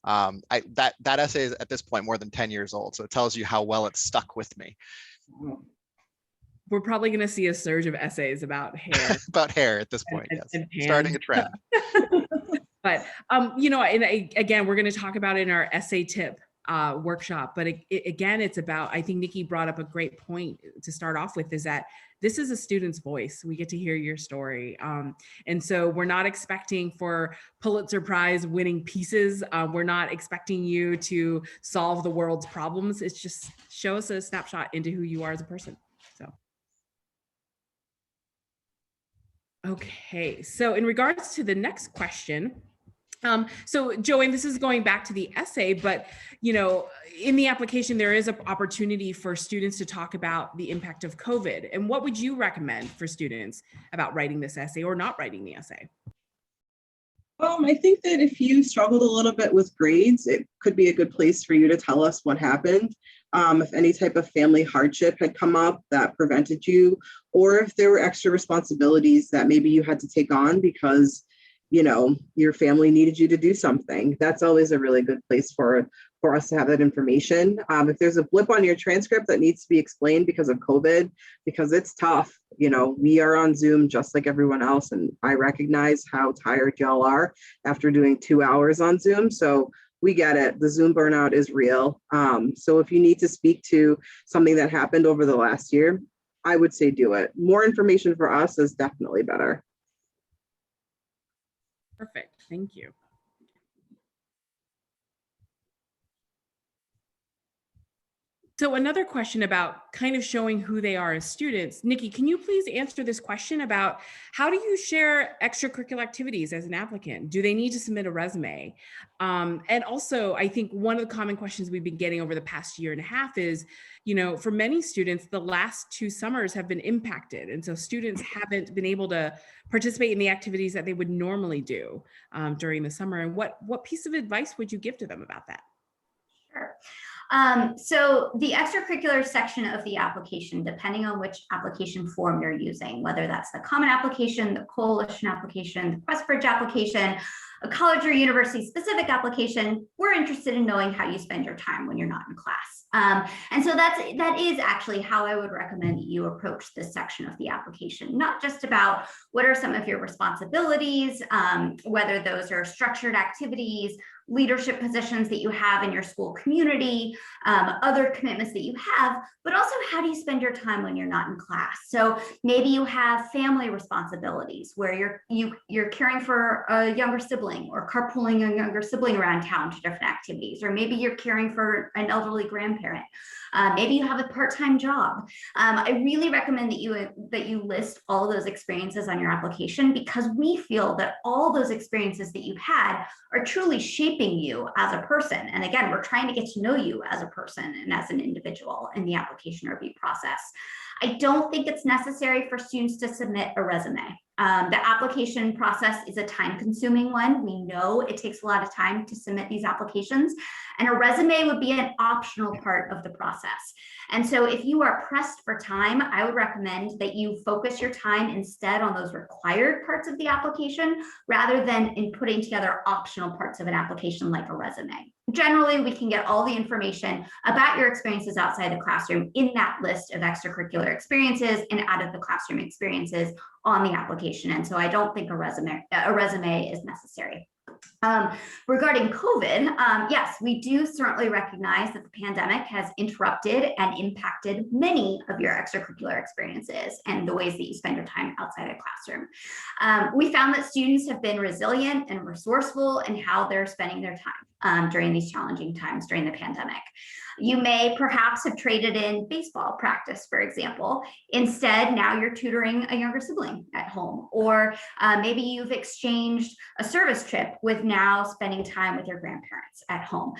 That essay is at this point more than 10 years old, so it tells you how well it's stuck with me. We're probably going to see a surge of essays about hair. About hair at this point, yes. Starting a trend. But again, we're going to talk about it in our essay tip workshop. But again, it's about, I think Nikki brought up a great point to start off with, is that this is a student's voice. We get to hear your story. And so we're not expecting for Pulitzer Prize winning pieces. We're not expecting you to solve the world's problems. It's just show us a snapshot into who you are as a person. So. Okay, so in regards to the next question, so Joanne, this is going back to the essay, but in the application, there is an opportunity for students to talk about the impact of COVID. And what would you recommend for students about writing this essay or not writing the essay? I think that if you struggled a little bit with grades, it could be a good place for you to tell us what happened. If any type of family hardship had come up that prevented you, or if there were extra responsibilities that maybe you had to take on because your family needed you to do something. That's always a really good place for us to have that information. If there's a blip on your transcript that needs to be explained because of COVID, because it's tough, we are on Zoom just like everyone else. And I recognize how tired y'all are after doing 2 hours on Zoom. So we get it. The Zoom burnout is real. So if you need to speak to something that happened over the last year, I would say do it. More information for us is definitely better. Perfect, thank you. So another question about kind of showing who they are as students. Nikki, can you please answer this question about how do you share extracurricular activities as an applicant? Do they need to submit a resume? And also, I think one of the common questions we've been getting over the past year and a half is, for many students, the last 2 summers have been impacted. And so students haven't been able to participate in the activities that they would normally do during the summer. And what piece of advice would you give to them about that? Sure. So the extracurricular section of the application, depending on which application form you're using, whether that's the Common Application, the Coalition Application, the QuestBridge application, a college or university specific application, we're interested in knowing how you spend your time when you're not in class. And so that is actually how I would recommend that you approach this section of the application, not just about what are some of your responsibilities, whether those are structured activities, leadership positions that you have in your school community, other commitments that you have, but also how do you spend your time when you're not in class? So maybe you have family responsibilities where you're caring for a younger sibling or carpooling a younger sibling around town to different activities, or maybe you're caring for an elderly grandparent. Maybe you have a part-time job. I really recommend that you list all those experiences on your application, because we feel that all those experiences that you've had are truly shaping you as a person. And again, we're trying to get to know you as a person and as an individual in the application review process. I don't think it's necessary for students to submit a resume. The application process is a time-consuming one. We know it takes a lot of time to submit these applications, and a resume would be an optional part of the process. And so if you are pressed for time, I would recommend that you focus your time instead on those required parts of the application rather than in putting together optional parts of an application like a resume. Generally, we can get all the information about your experiences outside the classroom in that list of extracurricular experiences and out of the classroom experiences on the application. And so I don't think a resume is necessary. Regarding COVID, yes, we do certainly recognize that the pandemic has interrupted and impacted many of your extracurricular experiences and the ways that you spend your time outside the classroom. We found that students have been resilient and resourceful in how they're spending their time during these challenging times during the pandemic. You may perhaps have traded in baseball practice, for example. Instead, now you're tutoring a younger sibling at home, or maybe you've exchanged a service trip with now spending time with your grandparents at home.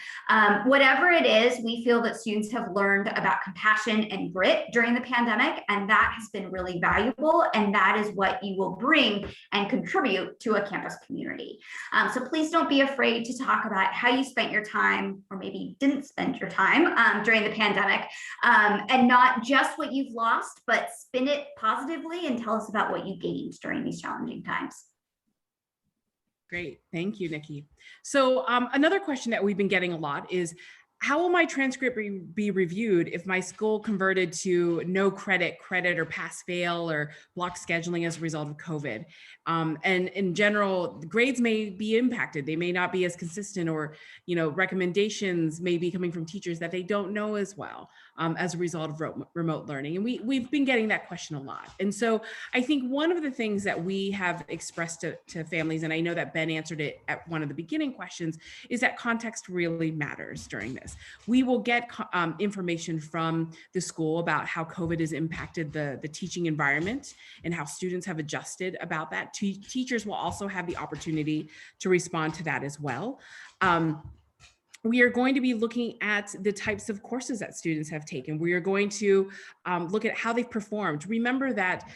Whatever it is, we feel that students have learned about compassion and grit during the pandemic, and that has been really valuable, and that is what you will bring and contribute to a campus community. So please don't be afraid to talk about how you spent your time, or maybe didn't spend your time during the pandemic, and not just what you've lost, but spin it positively and tell us about what you gained during these challenging times. Great, thank you, Nikki. So another question that we've been getting a lot is, how will my transcript be reviewed if my school converted to no credit, or pass fail, or block scheduling as a result of COVID? And in general, the grades may be impacted. They may not be as consistent, or recommendations may be coming from teachers that they don't know as well as a result of remote learning. And we've been getting that question a lot. And so I think one of the things that we have expressed to families, and I know that Ben answered it at one of the beginning questions, is that context really matters during this. We will get information from the school about how COVID has impacted the teaching environment and how students have adjusted about that. Teachers will also have the opportunity to respond to that as well. We are going to be looking at the types of courses that students have taken. We are going to look at how they've performed. Remember that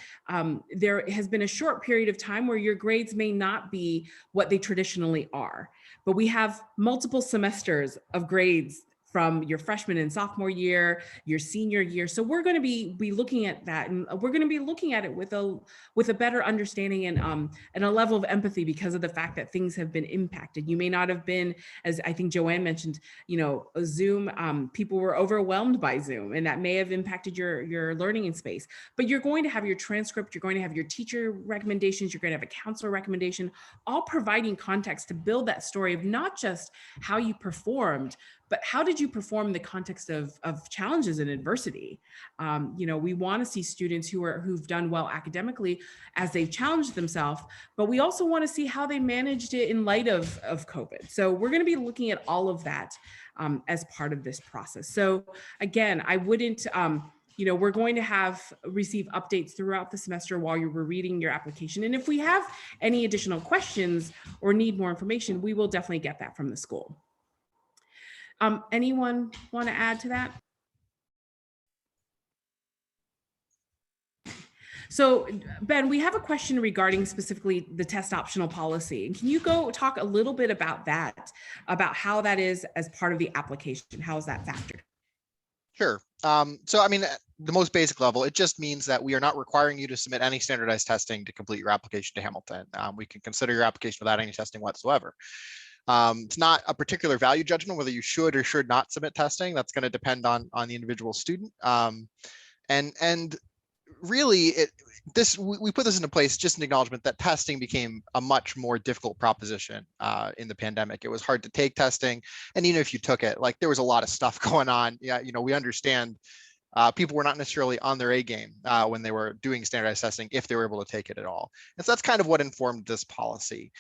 there has been a short period of time where your grades may not be what they traditionally are, but we have multiple semesters of grades from your freshman and sophomore year, your senior year. So we're going to be looking at that, and we're going to be looking at it with a better understanding and a level of empathy because of the fact that things have been impacted. You may not have been, as I think Joanne mentioned, Zoom, people were overwhelmed by Zoom, and that may have impacted your learning in space. But you're going to have your transcript, you're going to have your teacher recommendations, you're going to have a counselor recommendation, all providing context to build that story of not just how you performed, but how did you perform in the context of challenges and adversity? We want to see students who've done well academically as they've challenged themselves, but we also want to see how they managed it in light of COVID. So we're going to be looking at all of that as part of this process. So again, I wouldn't, we're going to receive updates throughout the semester while you're reading your application. And if we have any additional questions or need more information, we will definitely get that from the school. Anyone want to add to that? So Ben, we have a question regarding specifically the test optional policy. Can you go talk a little bit about that, about how that is as part of the application? How is that factored? Sure. So, I mean, at the most basic level, it just means that we are not requiring you to submit any standardized testing to complete your application to Hamilton. We can consider your application without any testing whatsoever. It's not a particular value judgment whether you should or should not submit testing. That's going to depend on the individual student. And really, we put this into place just an acknowledgement that testing became a much more difficult proposition in the pandemic. It was hard to take testing, and even if you took it, like there was a lot of stuff going on. Yeah, we understand people were not necessarily on their A game when they were doing standardized testing, if they were able to take it at all. And so that's kind of what informed this policy.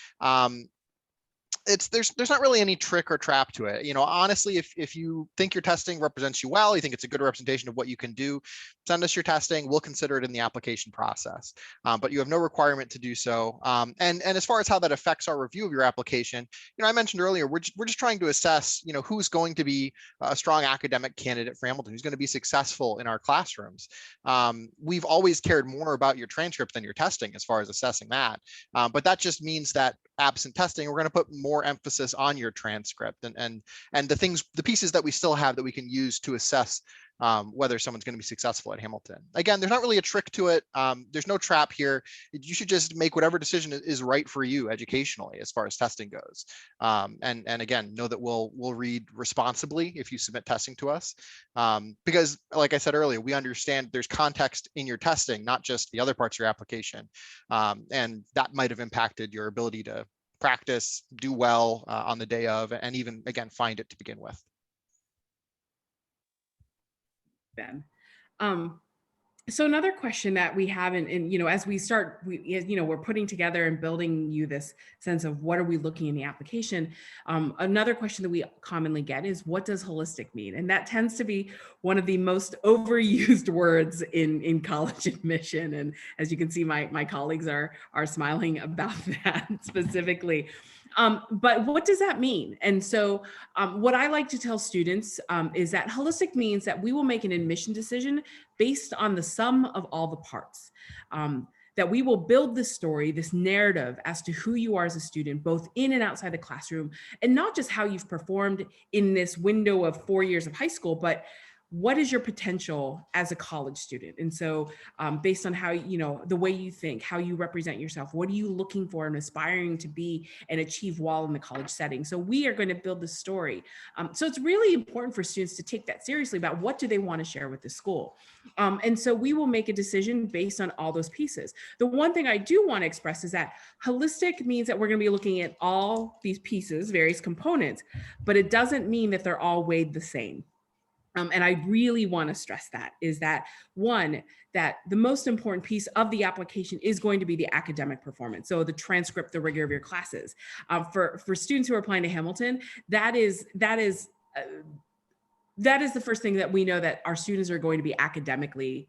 there's not really any trick or trap to it. Honestly, if you think your testing represents you well, you think it's a good representation of what you can do, send us your testing. We'll consider it in the application process. But you have no requirement to do so. And as far as how that affects our review of your application, I mentioned earlier, we're just trying to assess, who's going to be a strong academic candidate for Hamilton, who's going to be successful in our classrooms. We've always cared more about your transcript than your testing as far as assessing that. But that just means that absent testing, we're going to put more emphasis on your transcript and the pieces that we still have that we can use to assess whether someone's going to be successful at Hamilton. Again, there's not really a trick to it. There's no trap here. You should just make whatever decision is right for you educationally as far as testing goes. And again, know that we'll read responsibly if you submit testing to us. Because like I said earlier, we understand there's context in your testing, not just the other parts of your application. And that might have impacted your ability to practice, do well on the day of, and even, again, find it to begin with. Ben. So another question that we have as we start, we're putting together and building you this sense of what are we looking in the application. Another question that we commonly get is, what does holistic mean? And that tends to be one of the most overused words in college admission. And as you can see, my colleagues are smiling about that specifically. But what does that mean? And so what I like to tell students is that holistic means that we will make an admission decision based on the sum of all the parts. That we will build this story, this narrative as to who you are as a student, both in and outside the classroom, and not just how you've performed in this window of 4 years of high school, but what is your potential as a college student? And so based on how, the way you think, how you represent yourself, what are you looking for and aspiring to be and achieve while in the college setting? So we are going to build the story. So it's really important for students to take that seriously about what do they want to share with the school. And so we will make a decision based on all those pieces. The one thing I do want to express is that holistic means that we're going to be looking at all these pieces, various components, but it doesn't mean that they're all weighed the same. And I really want to stress that is that one, that the most important piece of the application is going to be the academic performance. So the transcript, the rigor of your classes. For students who are applying to Hamilton, that is the first thing that we know, that our students are going to be academically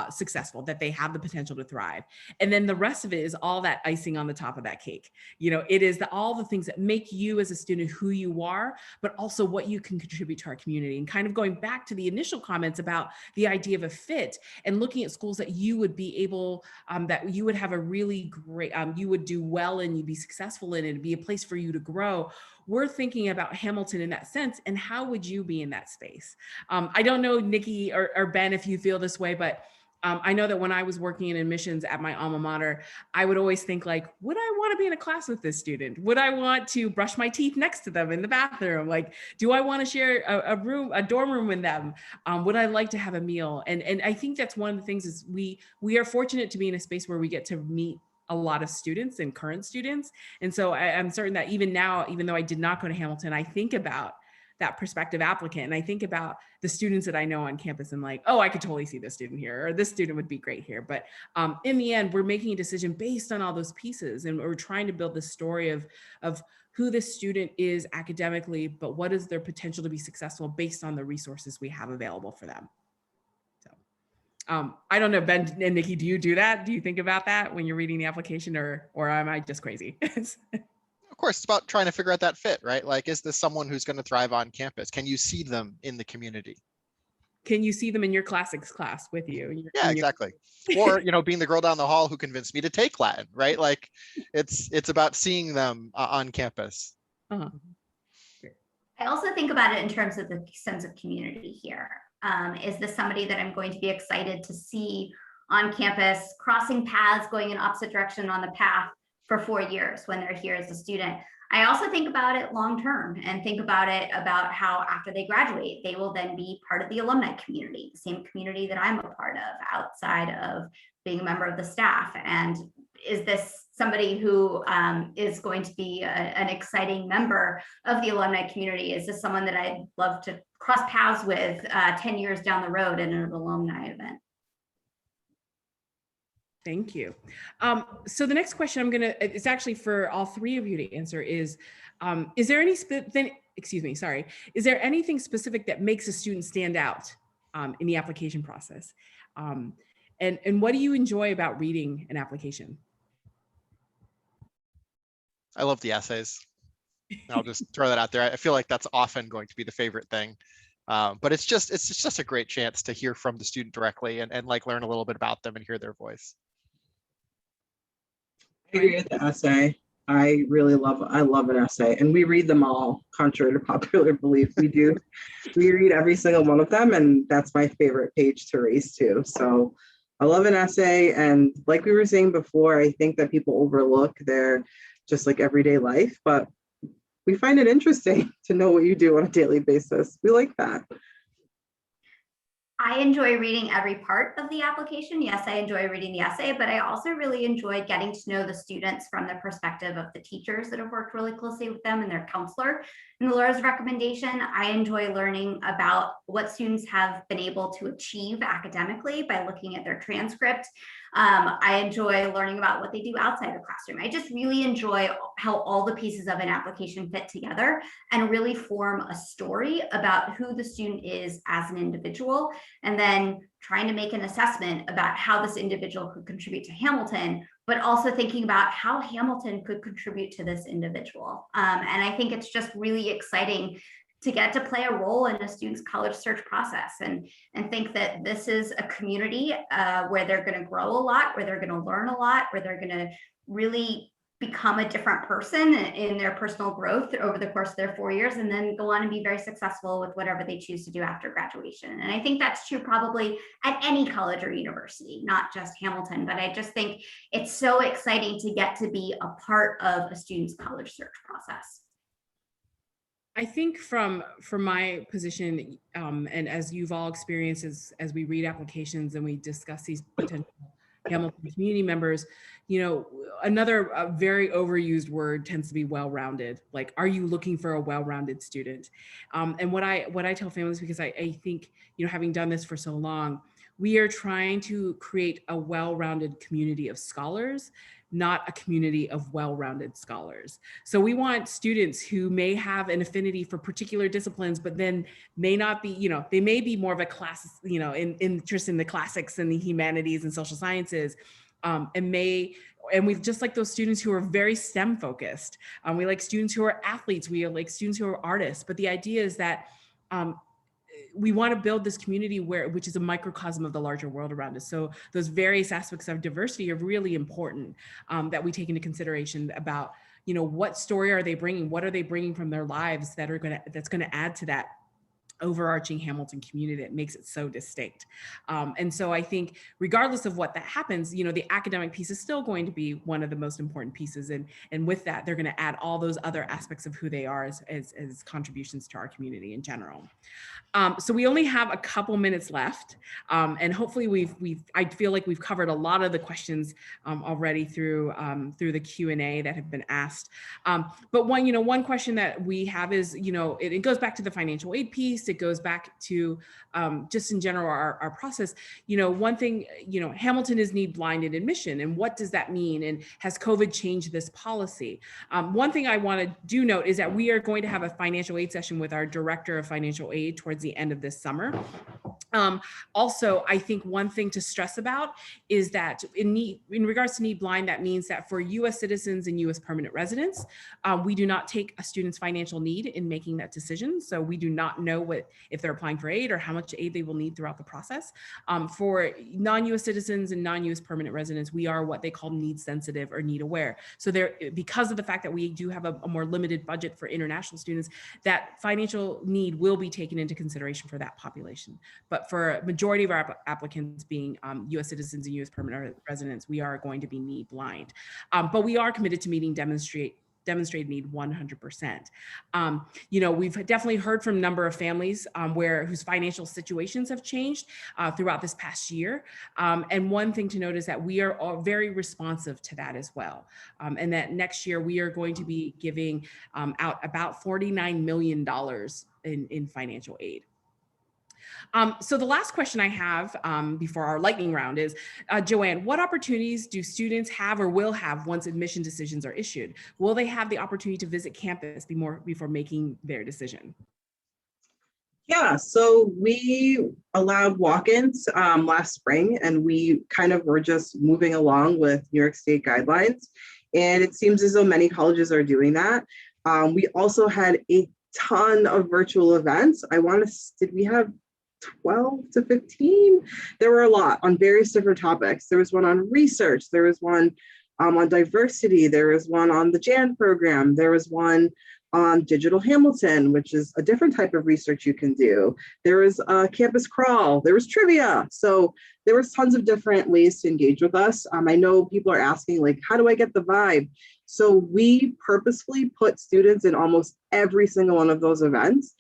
successful, that they have the potential to thrive. And then the rest of it is all that icing on the top of that cake. It is all the things that make you as a student who you are, but also what you can contribute to our community. And kind of going back to the initial comments about the idea of a fit and looking at schools that you would be able, that you would have a really great, you would do well and you'd be successful in, and it'd be a place for you to grow. We're thinking about Hamilton in that sense, and how would you be in that space? I don't know, Nikki or Ben, if you feel this way, but I know that when I was working in admissions at my alma mater, I would always think like, would I want to be in a class with this student? Would I want to brush my teeth next to them in the bathroom? Like, do I want to share a dorm room with them? Would I like to have a meal? And I think that's one of the things is we are fortunate to be in a space where we get to meet a lot of students and current students. And so I'm certain that even now, even though I did not go to Hamilton, I think about that prospective applicant. And I think about the students that I know on campus and like, oh, I could totally see this student here, or this student would be great here. But in the end, we're making a decision based on all those pieces. And we're trying to build this story of who this student is academically, but what is their potential to be successful based on the resources we have available for them. So I don't know, Ben and Nikki, do you do that? Do you think about that when you're reading the application, or am I just crazy? Of course, it's about trying to figure out that fit, right? Like, is this someone who's going to thrive on campus? Can you see them in the community? Can you see them in your classics class with you? Yeah, exactly. Or, being the girl down the hall who convinced me to take Latin, right? Like, it's about seeing them on campus. Uh-huh. I also think about it in terms of the sense of community here. Is this somebody that I'm going to be excited to see on campus, crossing paths, going in opposite direction on the path for 4 years when they're here as a student? I also think about it long-term and think about it about how after they graduate, they will then be part of the alumni community, the same community that I'm a part of outside of being a member of the staff. And is this somebody who is going to be an exciting member of the alumni community? Is this someone that I'd love to cross paths with 10 years down the road at an alumni event? Thank you. So the next question it's actually for all three of you to answer is there any, is there anything specific that makes a student stand out in the application process? And what do you enjoy about reading an application? I love the essays. I'll just throw that out there. I feel like that's often going to be the favorite thing. But it's just a great chance to hear from the student directly and like learn a little bit about them and hear their voice. I agree with the essay. I love an essay, and we read them all, contrary to popular belief. We do. We read every single one of them, and that's my favorite page to race to. So I love an essay, and like we were saying before, I think that people overlook their just like everyday life, but we find it interesting to know what you do on a daily basis. We like that. I enjoy reading every part of the application. Yes, I enjoy reading the essay, but I also really enjoy getting to know the students from the perspective of the teachers that have worked really closely with them and their counselor. In the Laura's recommendation, I enjoy learning about what students have been able to achieve academically by looking at their transcript. I enjoy learning about what they do outside the classroom. I just really enjoy how all the pieces of an application fit together and really form a story about who the student is as an individual, and then trying to make an assessment about how this individual could contribute to Hamilton, but also thinking about how Hamilton could contribute to this individual. And I think it's just really exciting to get to play a role in a student's college search process and think that this is a community where they're going to grow a lot, where they're going to learn a lot, where they're going to really become a different person in their personal growth over the course of their 4 years, and then go on and be very successful with whatever they choose to do after graduation. And I think that's true probably at any college or university, not just Hamilton, but I just think it's so exciting to get to be a part of a student's college search process. I think from my position, and as you've all experienced as we read applications and we discuss these potential Hamilton community members, you know, another very overused word tends to be well-rounded. Like, are you looking for a well-rounded student? And what I tell families, because I think, you know, having done this for so long, we are trying to create a well-rounded community of scholars, not a community of well-rounded scholars. So we want students who may have an affinity for particular disciplines, but then may not be, you know, they may be more of a class, you know, interest in the classics and the humanities and social sciences, and we just like those students who are very STEM focused. We like students who are athletes. We like students who are artists. But the idea is that we want to build this community which is a microcosm of the larger world around us. So those various aspects of diversity are really important, that we take into consideration about, you know, what story are they bringing? What are they bringing from their lives that's going to add to that overarching Hamilton community that makes it so distinct. And so I think regardless of what that happens, you know, the academic piece is still going to be one of the most important pieces. And with that, they're going to add all those other aspects of who they are as contributions to our community in general. So we only have a couple minutes left, and hopefully I feel like we've covered a lot of the questions already through the Q&A that have been asked. But one question that we have is, you know, it goes back to the financial aid piece. It goes back to just in general our process. You know, one thing, you know, Hamilton is need blind in admission, and what does that mean? And has COVID changed this policy? One thing I want to note is that we are going to have a financial aid session with our director of financial aid towards the end of this summer. Also, I think one thing to stress about is that in regards to need blind, that means that for U.S. citizens and U.S. permanent residents, we do not take a student's financial need in making that decision. So we do not know if they're applying for aid or how much aid they will need throughout the process. For non-U.S. citizens and non-U.S. permanent residents, we are what they call need sensitive or need aware. So because of the fact that we do have a more limited budget for international students, that financial need will be taken into consideration for that population. But for a majority of our applicants being U.S. citizens and U.S. permanent residents, we are going to be need blind. But we are committed to meeting demonstrated need 100%. You know, we've definitely heard from a number of families whose financial situations have changed throughout this past year. And one thing to note is that we are all very responsive to that as well. And that next year we are going to be giving out about $49 million in financial aid. So the last question I have before our lightning round is, Joanne, what opportunities do students have or will have once admission decisions are issued? Will they have the opportunity to visit campus before making their decision? Yeah, so we allowed walk-ins last spring, and we kind of were just moving along with New York State guidelines. And it seems as though many colleges are doing that. We also had a ton of virtual events. Did we have 12 to 15? There were a lot on various different topics. There was one on research. There was one on diversity. There was one on the JAN program. There was one on Digital Hamilton, which is a different type of research you can do. There was a campus crawl, there was trivia. So there was tons of different ways to engage with us. I know people are asking, like, how do I get the vibe? So we purposefully put students in almost every single one of those events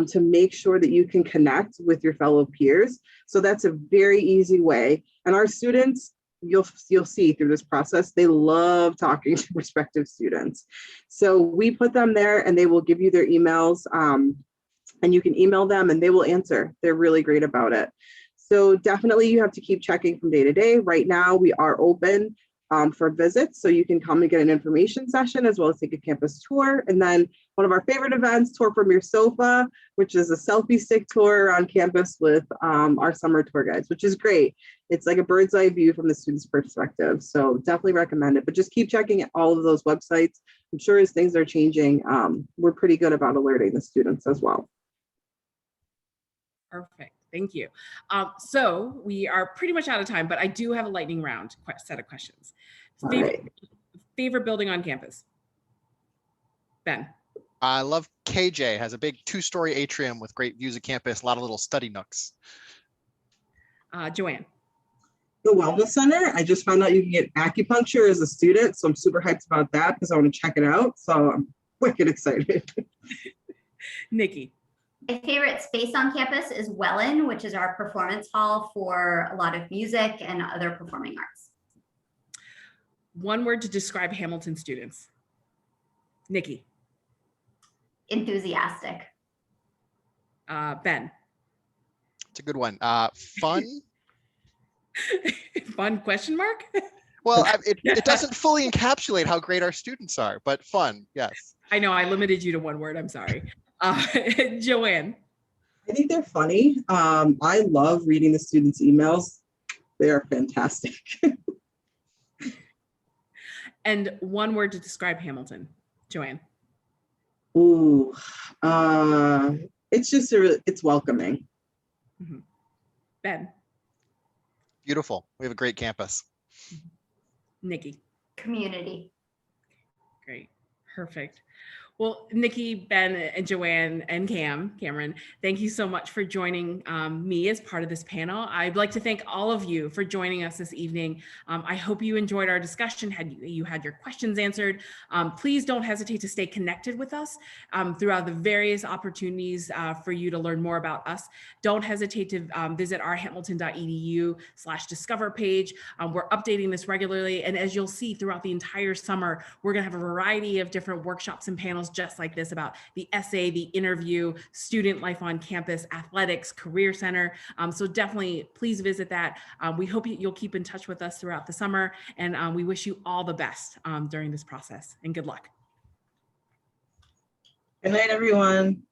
to make sure that you can connect with your fellow peers. So that's a very easy way. And our students, you'll see through this process, they love talking to prospective students. So we put them there and they will give you their emails and you can email them and they will answer. They're really great about it. So definitely you have to keep checking from day to day. Right now we are open for visits. So you can come and get an information session as well as take a campus tour. And then one of our favorite events, Tour from Your Sofa, which is a selfie stick tour around campus with our summer tour guides, which is great. It's like a bird's eye view from the student's perspective. So definitely recommend it, but just keep checking all of those websites. I'm sure as things are changing, we're pretty good about alerting the students as well. Perfect. Thank you. So we are pretty much out of time, but I do have a lightning round set of questions. Favorite building on campus? Ben. I love KJ. Has a big 2-story atrium with great views of campus, a lot of little study nooks. Joanne. The Wellness Center. I just found out you can get acupuncture as a student, so I'm super hyped about that because I want to check it out. So I'm wicked excited. Nikki. My favorite space on campus is Wellen, which is our performance hall for a lot of music and other performing arts. One word to describe Hamilton students. Nikki. Enthusiastic. Ben. It's a good one. Fun. Fun question mark? Well, it doesn't fully encapsulate how great our students are, but fun, yes. I know I limited you to one word. I'm sorry. Joanne. I think they're funny. I love reading the students' emails. They are fantastic. And one word to describe Hamilton. Joanne. Ooh, it's just it's welcoming. Mm-hmm. Ben. Beautiful. We have a great campus. Nikki. Community. Great. Perfect. Well, Nikki, Ben, and Joanne, and Cameron, thank you so much for joining me as part of this panel. I'd like to thank all of you for joining us this evening. I hope you enjoyed our discussion, you had your questions answered. Please don't hesitate to stay connected with us throughout the various opportunities for you to learn more about us. Don't hesitate to visit our hamilton.edu/discover page. We're updating this regularly, and as you'll see throughout the entire summer, we're going to have a variety of different workshops and panels just like this about the essay, the interview, student life on campus, athletics, career center. So definitely please visit that. We hope you'll keep in touch with us throughout the summer, and we wish you all the best during this process, and good luck. Good night, everyone.